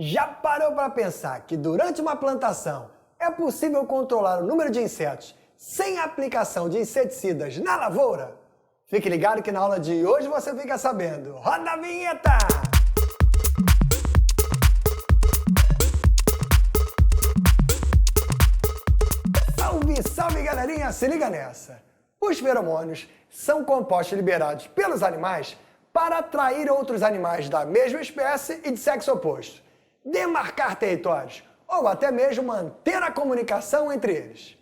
Já parou para pensar que durante uma plantação é possível controlar o número de insetos sem aplicação de inseticidas na lavoura? Fique ligado que na aula de hoje você fica sabendo. Roda a vinheta! Salve, salve galerinha! Se liga nessa! Os feromônios são compostos liberados pelos animais para atrair outros animais da mesma espécie e de sexo oposto, demarcar territórios ou até mesmo manter a comunicação entre eles.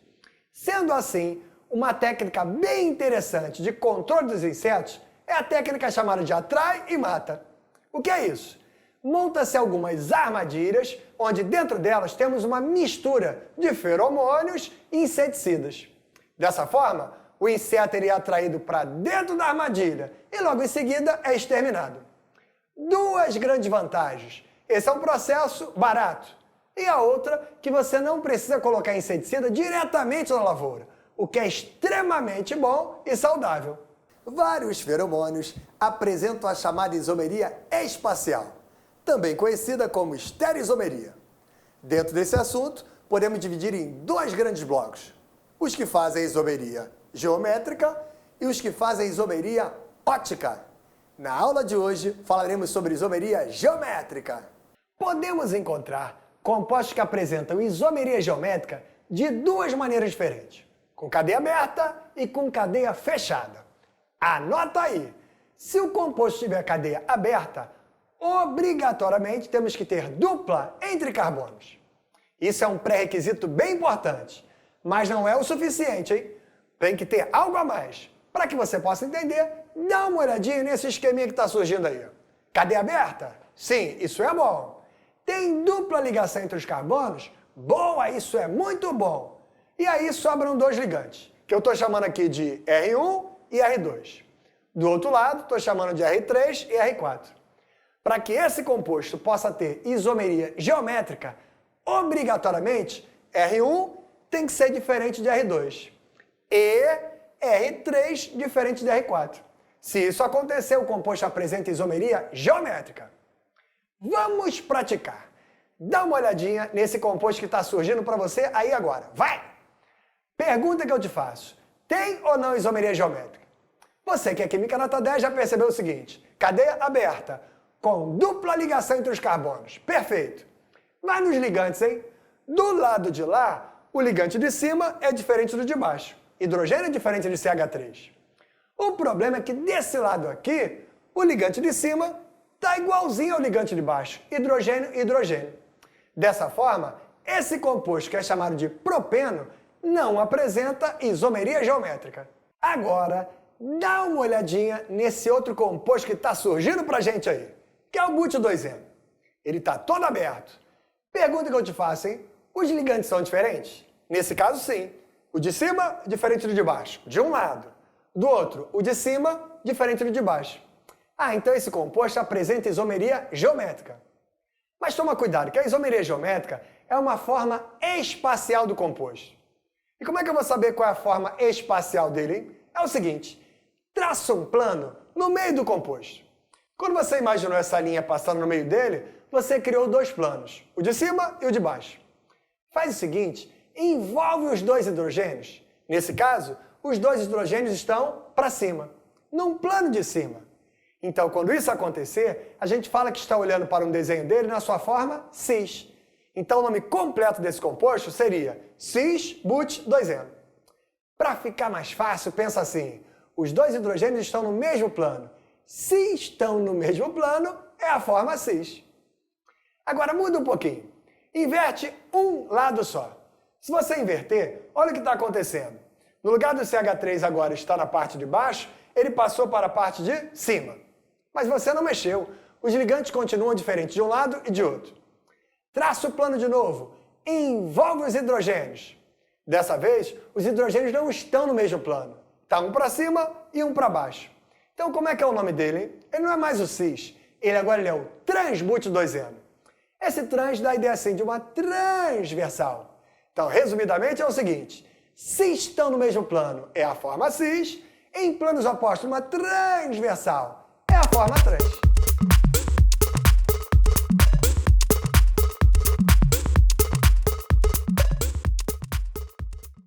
Sendo assim, uma técnica bem interessante de controle dos insetos é a técnica chamada de atrai e mata. O que é isso? Monta-se algumas armadilhas, onde dentro delas temos uma mistura de feromônios e inseticidas. Dessa forma, o inseto é atraído para dentro da armadilha e logo em seguida é exterminado. Duas grandes vantagens. Esse é um processo barato. E a outra, que você não precisa colocar inseticida diretamente na lavoura, o que é extremamente bom e saudável. Vários feromônios apresentam a chamada isomeria espacial, também conhecida como estereoisomeria. Dentro desse assunto, podemos dividir em dois grandes blocos: os que fazem isomeria geométrica e os que fazem isomeria óptica. Na aula de hoje, falaremos sobre isomeria geométrica. Podemos encontrar compostos que apresentam isomeria geométrica de duas maneiras diferentes, com cadeia aberta e com cadeia fechada. Anota aí! Se o composto tiver cadeia aberta, obrigatoriamente temos que ter dupla entre carbonos. Isso é um pré-requisito bem importante, mas não é o suficiente, hein? Tem que ter algo a mais. Para que você possa entender, dá uma olhadinha nesse esqueminha que está surgindo aí. Cadeia aberta? Sim, isso é bom. Tem dupla ligação entre os carbonos? Boa, isso é muito bom. E aí sobram dois ligantes, que eu estou chamando aqui de R1 e R2. Do outro lado, estou chamando de R3 e R4. Para que esse composto possa ter isomeria geométrica, obrigatoriamente, R1 tem que ser diferente de R2 e R3 diferente de R4. Se isso acontecer, o composto apresenta isomeria geométrica. Vamos praticar. Dá uma olhadinha nesse composto que está surgindo para você aí agora. Vai! Pergunta que eu te faço. Tem ou não isomeria geométrica? Você que é química nota 10 já percebeu o seguinte: cadeia aberta, com dupla ligação entre os carbonos. Perfeito. Mas nos ligantes, hein? Do lado de lá, o ligante de cima é diferente do de baixo. Hidrogênio é diferente de CH3. O problema é que desse lado aqui, o ligante de cima está igualzinho ao ligante de baixo. Hidrogênio e hidrogênio. Dessa forma, esse composto, que é chamado de propeno, não apresenta isomeria geométrica. Agora, dá uma olhadinha nesse outro composto que está surgindo para a gente aí, que é o but2N. Ele está todo aberto. Pergunta que eu te faço, hein? Os ligantes são diferentes? Nesse caso, sim. O de cima, diferente do de baixo, de um lado. Do outro, o de cima, diferente do de baixo. Ah, então esse composto apresenta isomeria geométrica. Mas toma cuidado, que a isomeria geométrica é uma forma espacial do composto. E como é que eu vou saber qual é a forma espacial dele, hein? É o seguinte: traça um plano no meio do composto. Quando você imaginou essa linha passando no meio dele, você criou dois planos, o de cima e o de baixo. Faz o seguinte: envolve os dois hidrogênios. Nesse caso, os dois hidrogênios estão para cima, num plano de cima. Então, quando isso acontecer, a gente fala que está olhando para um desenho dele na sua forma cis. Então, o nome completo desse composto seria cis-but2N. Para ficar mais fácil, pensa assim: os dois hidrogênios estão no mesmo plano. Se estão no mesmo plano, é a forma cis. Agora muda um pouquinho. Inverte um lado só. Se você inverter, olha o que está acontecendo. No lugar do CH3 agora está na parte de baixo, ele passou para a parte de cima. Mas você não mexeu. Os ligantes continuam diferentes de um lado e de outro. Traça o plano de novo. Envolve os hidrogênios. Dessa vez, os hidrogênios não estão no mesmo plano. Está um para cima e um para baixo. Então, como é que é o nome dele, hein? Ele não é mais o cis. Agora é o trans-but2N. Esse trans dá a ideia assim de uma transversal. Então, resumidamente, é o seguinte: se estão no mesmo plano, é a forma cis. Em planos opostos, uma transversal, é a forma trans.